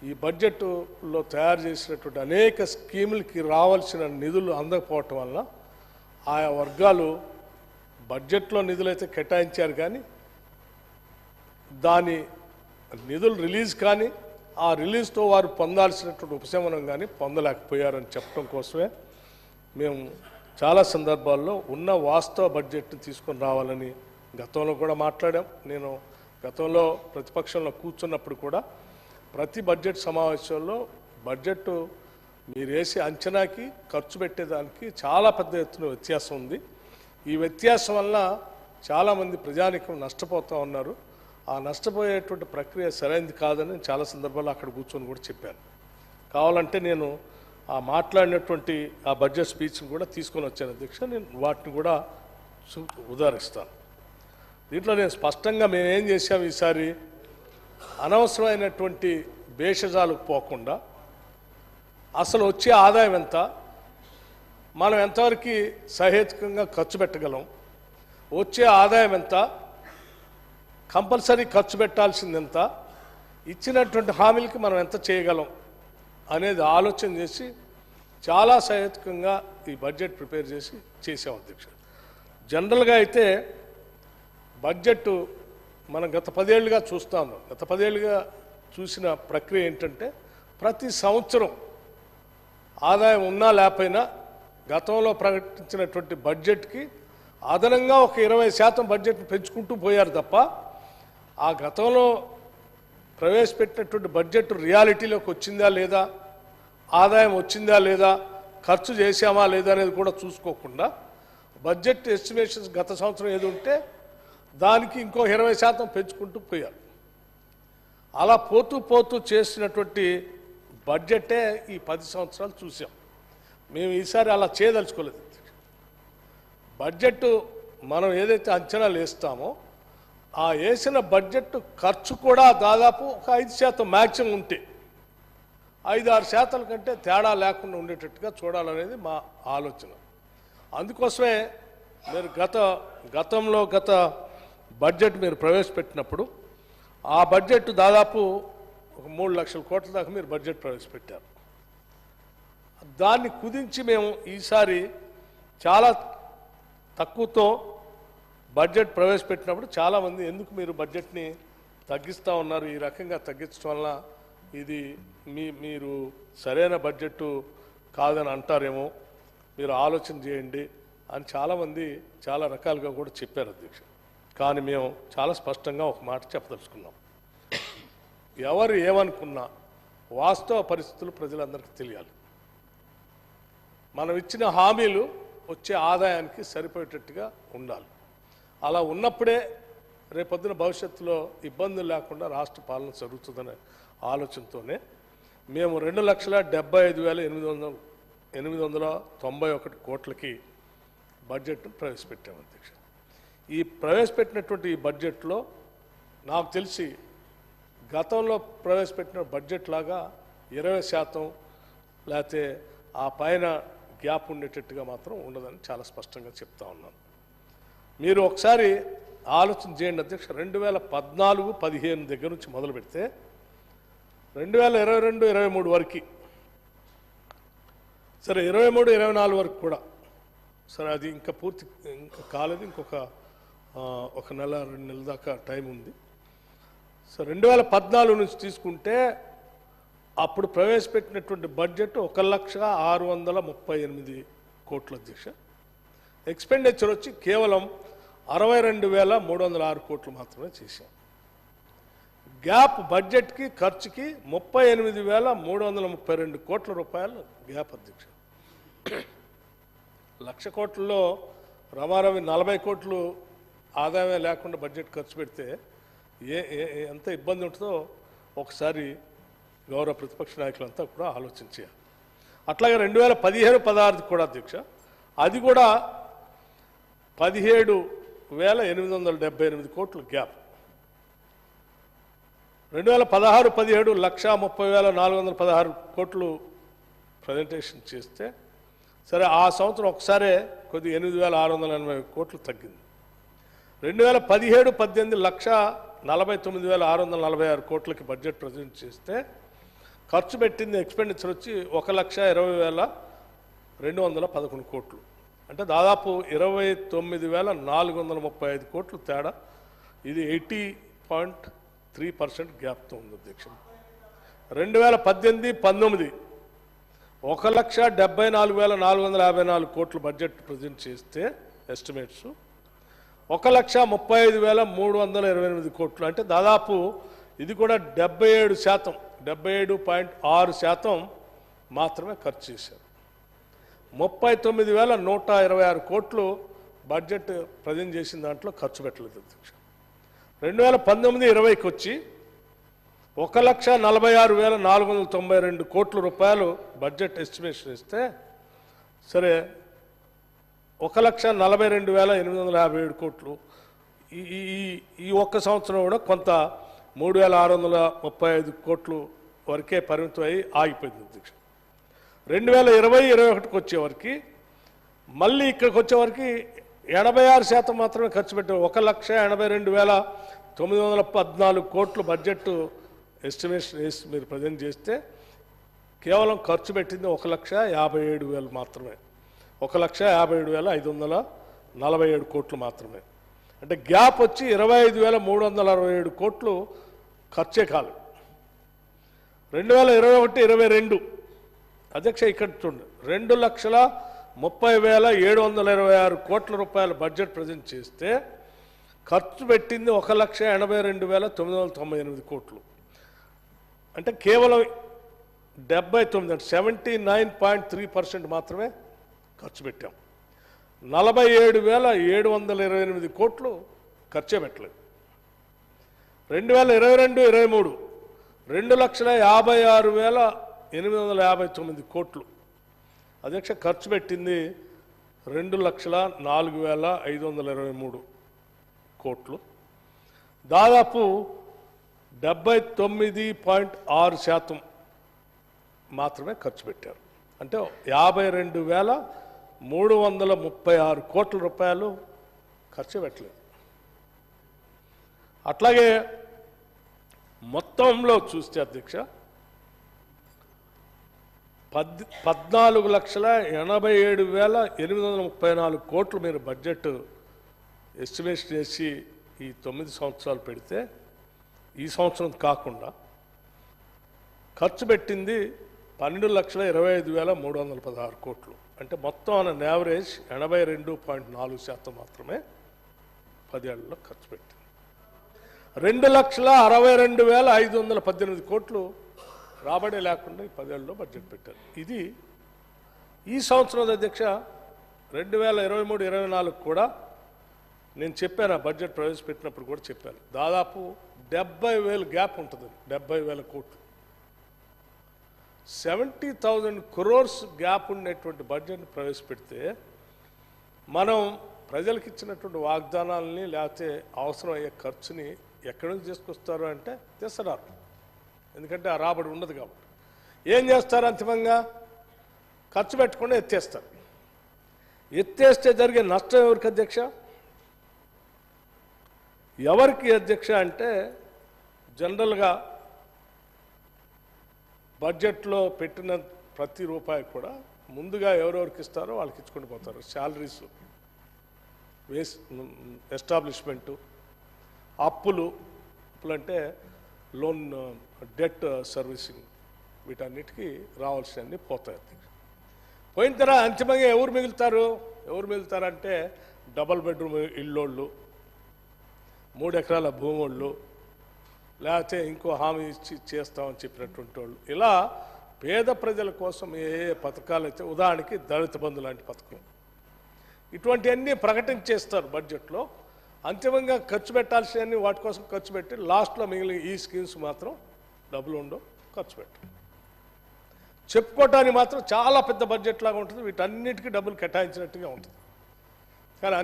ఈ బడ్జెట్లో తయారు చేసినటువంటి అనేక స్కీములకి రావాల్సిన నిధులు అందకపోవటం వల్ల ఆయా వర్గాలు బడ్జెట్లో నిధులైతే కేటాయించారు కానీ దాని నిధులు రిలీజ్ కానీ ఆ రిలీజ్తో వారు పొందాల్సినటువంటి ఉపశమనం కానీ పొందలేకపోయారని చెప్పడం కోసమే మేము చాలా సందర్భాల్లో ఉన్న వాస్తవ బడ్జెట్ని తీసుకొని రావాలని గతంలో కూడా మాట్లాడాం. నేను గతంలో ప్రతిపక్షంలో కూర్చున్నప్పుడు కూడా ప్రతి బడ్జెట్ సమావేశంలో బడ్జెట్ మీరు వేసే అంచనాకి ఖర్చు పెట్టేదానికి చాలా పెద్ద ఎత్తున వ్యత్యాసం ఉంది. ఈ వ్యత్యాసం వల్ల చాలామంది ప్రజానికం నష్టపోతూ ఉన్నారు. ఆ నష్టపోయేటువంటి ప్రక్రియ సరైనది కాదని చాలా సందర్భాల్లో అక్కడ కూర్చొని కూడా చెప్పాను. కావాలంటే నేను ఆ మాట్లాడినటువంటి ఆ బడ్జెట్ స్పీచ్ని కూడా తీసుకొని వచ్చాను అధ్యక్ష. నేను వాటిని కూడా ఉదాహరిస్తాను. దీంట్లో నేను స్పష్టంగా మేమేం చేశాము, ఈసారి అనవసరమైనటువంటి భేషజాలకు పోకుండా అసలు వచ్చే ఆదాయం ఎంత, మనం ఎంతవరకు సహేతుకంగా ఖర్చు పెట్టగలం, వచ్చే ఆదాయం ఎంత, కంపల్సరీ ఖర్చు పెట్టాల్సింది ఎంత, ఇచ్చినటువంటి హామీలకి మనం ఎంత చేయగలం అనేది ఆలోచన చేసి చాలా సహేతుకంగా ఈ బడ్జెట్ ప్రిపేర్ చేసాం అధ్యక్ష. జనరల్గా అయితే బడ్జెట్ మనం గత 10 ఏళ్ళుగా చూస్తూ ఉన్నాం. గత 10 ఏళ్ళుగా చూసిన ప్రక్రియ ఏంటంటే ప్రతి సంవత్సరం ఆదాయం ఉన్నా లేకపోయినా గతంలో ప్రకటించినటువంటి బడ్జెట్కి అదనంగా ఒక 20% బడ్జెట్ని పెంచుకుంటూ పోయారు తప్ప ఆ గతంలో ప్రవేశపెట్టినటువంటి బడ్జెట్ రియాలిటీలోకి వచ్చిందా లేదా, ఆదాయం వచ్చిందా లేదా, ఖర్చు చేశామా లేదా అనేది కూడా చూసుకోకుండా బడ్జెట్ ఎస్టిమేషన్స్ గత సంవత్సరం ఏది ఉంటే దానికి ఇంకో 20% పెంచుకుంటూ పోయారు. అలా పోతూ చేసినటువంటి బడ్జెటే ఈ 10 సంవత్సరాలు చూసాం. మేము ఈసారి అలా చేయదలుచుకోలేదు. బడ్జెట్ మనం ఏదైతే అంచనాలు వేస్తామో ఆ వేసిన బడ్జెట్ ఖర్చు కూడా దాదాపు ఒక 5% మ్యాక్సిమం ఉంటే 5-6% కంటే తేడా లేకుండా ఉండేటట్టుగా చూడాలనేది మా ఆలోచన. అందుకోసమే మీరు గతంలో బడ్జెట్ మీరు ప్రవేశపెట్టినప్పుడు ఆ బడ్జెట్ దాదాపు ఒక 3 లక్షల కోట్ల దాకా మీరు బడ్జెట్ ప్రవేశపెట్టారు. దాన్ని కుదించి మేము ఈసారి చాలా తక్కువతో బడ్జెట్ ప్రవేశపెట్టినప్పుడు చాలామంది ఎందుకు మీరు బడ్జెట్ని తగ్గిస్తూ ఉన్నారు, ఈ రకంగా తగ్గించడం వల్ల ఇది మీరు సరైన బడ్జెట్ కాదని అంటారేమో, మీరు ఆలోచన చేయండి అని చాలామంది చాలా రకాలుగా కూడా చెప్పారు అధ్యక్ష. కానీ మేము చాలా స్పష్టంగా ఒక మాట చెప్పదలుచుకున్నాం. ఎవరు ఏమనుకున్నా వాస్తవ పరిస్థితులు ప్రజలందరికీ తెలియాలి. మనం ఇచ్చిన హామీలు వచ్చే ఆదాయానికి సరిపోయేటట్టుగా ఉండాలి. అలా ఉన్నప్పుడే రేపొద్దున భవిష్యత్తులో ఇబ్బందులు లేకుండా రాష్ట్ర పాలన జరుగుతుందనే ఆలోచనతోనే మేము 2,75,891 కోట్లకి బడ్జెట్ను ప్రవేశపెట్టాము అధ్యక్ష. ఈ ప్రవేశపెట్టినటువంటి ఈ బడ్జెట్లో నాకు తెలిసి గతంలో ప్రవేశపెట్టిన బడ్జెట్ లాగా 20% లేకపోతే ఆ పైన గ్యాప్ ఉండేటట్టుగా మాత్రం ఉండదని చాలా స్పష్టంగా చెప్తా ఉన్నాను. మీరు ఒకసారి ఆలోచన చేయండి అధ్యక్ష. 2014-15 దగ్గర నుంచి మొదలు పెడితే 2022-23 వరకు, సరే 23-24 వరకు కూడా, సరే అది ఇంకా కాలేదు, ఇంకొక 1 నెల 2 నెలల దాకా టైం ఉంది. సో 2014 నుంచి తీసుకుంటే అప్పుడు ప్రవేశపెట్టినటువంటి బడ్జెట్ 1,638 కోట్ల అధ్యక్ష. ఎక్స్పెండిచర్ వచ్చి కేవలం 62,306 కోట్లు మాత్రమే చేశాం. గ్యాప్ బడ్జెట్కి ఖర్చుకి 38,332 కోట్ల రూపాయలు గ్యాప్ అధ్యక్ష. 1,00,000 కోట్లలో రమారవి 40 కోట్లు ఆదాయమే లేకుండా బడ్జెట్ ఖర్చు పెడితే ఎంత ఇబ్బంది ఉంటుందో ఒకసారి గౌరవ ప్రతిపక్ష నాయకులంతా కూడా ఆలోచించారు. అట్లాగే 2015-16 కూడా అధ్యక్ష, అది కూడా 17,878 కోట్లు గ్యాప్. 2016-17 1,30,416 కోట్లు ప్రజెంటేషన్ చేస్తే, సరే ఆ సంవత్సరం ఒకసారే కొద్ది 8,680 కోట్లు తగ్గింది. 2017-18 1,49,646 కోట్లకి బడ్జెట్ ప్రజెంట్ చేస్తే ఖర్చు పెట్టింది ఎక్స్పెండిచర్ వచ్చి 1,20,211 కోట్లు, అంటే దాదాపు 29,435 కోట్లు తేడా. ఇది 80.3% గ్యాప్తో ఉంది అధ్యక్ష. 2018-19 1,74,454 కోట్లు బడ్జెట్ ప్రజెంట్ చేస్తే ఎస్టిమేట్స్ 1,35,328 కోట్లు, అంటే దాదాపు ఇది కూడా 77.6% మాత్రమే ఖర్చు చేశారు. 39,126 కోట్లు బడ్జెట్ ప్రజెంట్ చేసిన దాంట్లో ఖర్చు పెట్టలేదు అధ్యక్ష. 2019-20కి వచ్చి 1,46,492 కోట్ల రూపాయలు బడ్జెట్ ఎస్టిమేషన్ ఇస్తే సరే 1,42,857 కోట్లు ఈ ఒక్క సంవత్సరం కూడా కొంత 3,635 కోట్లు వరకే పరిమితం అయ్యి ఆగిపోయింది అధ్యక్ష. 2020-21కి వచ్చేవరకు మళ్ళీ ఇక్కడికి వచ్చేవరకు 86% మాత్రమే ఖర్చు పెట్టారు. 1,82,914 కోట్లు బడ్జెట్ ఎస్టిమేషన్ వేసి మీరు ప్రజెంట్ చేస్తే కేవలం ఖర్చు పెట్టింది 1,57,000 మాత్రమే, 1,57,547 కోట్లు మాత్రమే. అంటే గ్యాప్ వచ్చి 25,367 కోట్లు ఖర్చే కాదు. 2021-22 అధ్యక్ష ఇక్కడ చూడండి, 2,30,726 కోట్ల రూపాయల బడ్జెట్ ప్రజెంట్ చేస్తే ఖర్చు పెట్టింది 1,82,998 కోట్లు, అంటే కేవలం 79.3% మాత్రమే ఖర్చు పెట్టాం. 47,728 కోట్లు ఖర్చే పెట్టలేదు. 2022-23 2,56,859 కోట్లు అధ్యక్ష ఖర్చు పెట్టింది 2,04,523 కోట్లు, దాదాపు 79.6% మాత్రమే ఖర్చు పెట్టారు. అంటే 52,336 కోట్ల రూపాయలు ఖర్చు పెట్టలేదు. అట్లాగే మొత్తంలో చూస్తే అధ్యక్ష 14,87,834 కోట్లు మీరు బడ్జెట్ ఎస్టిమేషన్ చేసి ఈ 9 సంవత్సరాలు పెడితే ఈ సంవత్సరం కాకుండా ఖర్చు పెట్టింది 12,25,316 కోట్లు, అంటే మొత్తం అన్న యావరేజ్ 82.4% మాత్రమే 10 ఏళ్లలో ఖర్చు పెట్టింది. 2,62,518 కోట్లు రాబడి లేకుండా ఈ 10 ఏళ్ళలో బడ్జెట్ పెట్టారు. ఇది ఈ సంవత్సరం అధ్యక్ష 2023-24 కూడా నేను చెప్పాను, ఆ బడ్జెట్ ప్రవేశపెట్టినప్పుడు కూడా చెప్పాను, దాదాపు 70,000 గ్యాప్ ఉంటుంది, 70,000 కోట్లు, 70,000 crores గ్యాప్ ఉండేటువంటి బడ్జెట్ని ప్రవేశపెడితే మనం ప్రజలకు ఇచ్చినటువంటి వాగ్దానాలని లేకపోతే అవసరం అయ్యే ఖర్చుని ఎక్కడి నుంచి తీసుకొస్తారు అంటే తెస్తున్నారు, ఎందుకంటే ఆ రాబడి ఉండదు కాబట్టి. ఏం చేస్తారు? అంతిమంగా ఖర్చు పెట్టకుండా ఎత్తేస్తారు. ఎత్తేస్తే జరిగే నష్టం ఎవరికి అధ్యక్ష? ఎవరికి అధ్యక్ష అంటే జనరల్గా బడ్జెట్లో పెట్టిన ప్రతి రూపాయి కూడా ముందుగా ఎవరెవరికి ఇస్తారో వాళ్ళకి ఇచ్చుకుంటూ పోతారు. శాలరీస్, ఎస్టాబ్లిష్మెంటు, అప్పులు అంటే లోన్, డెట్ సర్వీసింగ్, వీటన్నిటికీ రావాల్సినవన్నీ పోతాయి. పోయిన తర్వాత అంతిమంగా ఎవరు మిగులుతారంటే డబల్ బెడ్రూమ్ ఇల్లోళ్ళు, 3 ఎకరాల భూమోళ్ళు, లేకపోతే ఇంకో హామీ ఇచ్చి చేస్తామని చెప్పినటువంటి వాళ్ళు, ఇలా పేద ప్రజల కోసం ఏ పథకాలు అయితే, ఉదాహరణకి దళిత బంధు లాంటి పథకం, ఇటువంటివన్నీ ప్రకటించేస్తారు బడ్జెట్లో. అంతిమంగా ఖర్చు పెట్టాల్సినవన్నీ వాటి కోసం ఖర్చు పెట్టి లాస్ట్లో మిగిలిన ఈ స్కీమ్స్ మాత్రం డబ్బులు ఉండవు, ఖర్చు పెట్టరు. చెప్పుకోవటానికి మాత్రం చాలా పెద్ద బడ్జెట్ లాగా ఉంటుంది, వీటన్నిటికీ డబ్బులు కేటాయించినట్టుగా ఉంటుంది. కానీ